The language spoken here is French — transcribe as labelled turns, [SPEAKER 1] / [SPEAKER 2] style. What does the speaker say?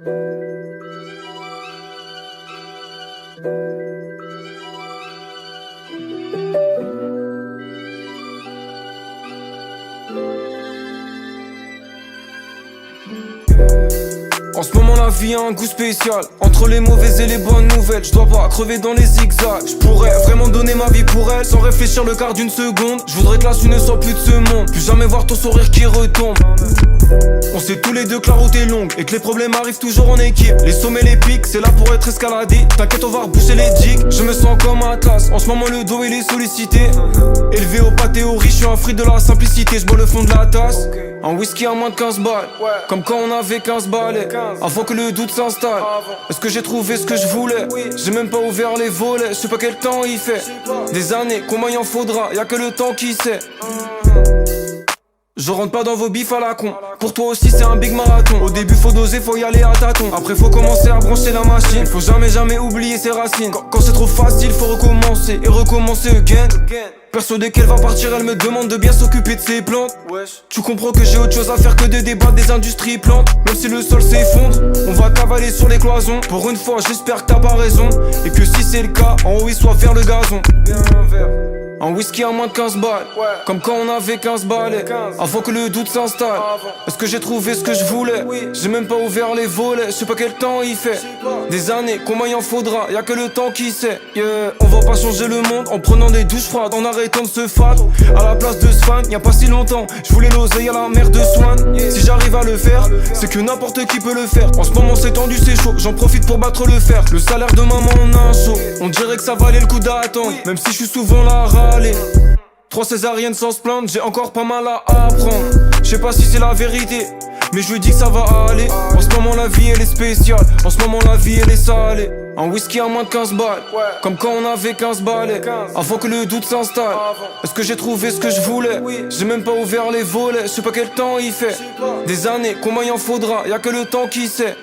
[SPEAKER 1] En ce moment la vie a un goût spécial. Entre les mauvaises et les bonnes nouvelles, je dois pas crever dans les zigzags. Je pourrais vraiment donner ma vie pour elle, sans réfléchir le quart d'une seconde. Je voudrais que la suite ne soit plus de ce monde, plus jamais voir ton sourire qui retombe. On sait tous les deux que la route est longue et que les problèmes arrivent toujours en équipe. Les sommets, les pics, c'est là pour être escaladé. T'inquiète, on va reboucher les digues. Je me sens comme Atlas, en ce moment le dos il est sollicité. Élevé au pas théorie, je suis un fruit de la simplicité. Je bois le fond de la tasse, un whisky à moins de 15 balles, comme quand on avait 15 balais. Avant que le doute s'installe, est-ce que j'ai trouvé ce que je voulais? J'ai même pas ouvert les volets, je sais pas quel temps il fait. Des années, combien il en faudra, y'a que le temps qui sait. Je rentre pas dans vos bifs à la con. Pour toi aussi c'est un big marathon. Au début faut doser, faut y aller à tâtons. Après faut commencer à brancher la machine. Faut jamais oublier ses racines. Quand c'est trop facile faut recommencer et recommencer again. Persuadé qu'elle va partir, elle me demande de bien s'occuper de ses plantes. Tu comprends que j'ai autre chose à faire que de débattre des industries plantes. Même si le sol s'effondre, on va cavaler sur les cloisons. Pour une fois j'espère que t'as pas raison, et que si c'est le cas, en haut il soit vers le gazon. Un whisky à moins de 15 balles, comme quand on avait 15 balais. Avant que le doute s'installe, est-ce que j'ai trouvé ce que je voulais? J'ai même pas ouvert les volets, je sais pas quel temps il fait. Des années, combien il en faudra, y'a que le temps qui sait. On va pas changer le monde en prenant des douches froides, en arrêtant de se fat. À la place de ce fan, y'a pas si longtemps, je voulais l'oseille à la mer de Swan. Si j'arrive à le faire, c'est que n'importe qui peut le faire. En ce moment c'est tendu, c'est chaud, j'en profite pour battre le fer. Le salaire de maman en un saut, on dirait que ça valait le coup d'attendre. Même si je suis souvent là à râler. 3 césariennes sans se plaindre, j'ai encore pas mal à apprendre. Je sais pas si c'est la vérité, mais je lui dis que ça va aller. En ce moment la vie elle est spéciale, en ce moment la vie elle est salée. Un whisky à moins de 15 balles, comme quand on avait 15 balais. Avant que le doute s'installe, est-ce que j'ai trouvé ce que je voulais? J'ai même pas ouvert les volets, je sais pas quel temps il fait. Des années, combien il en faudra, y'a que le temps qui sait.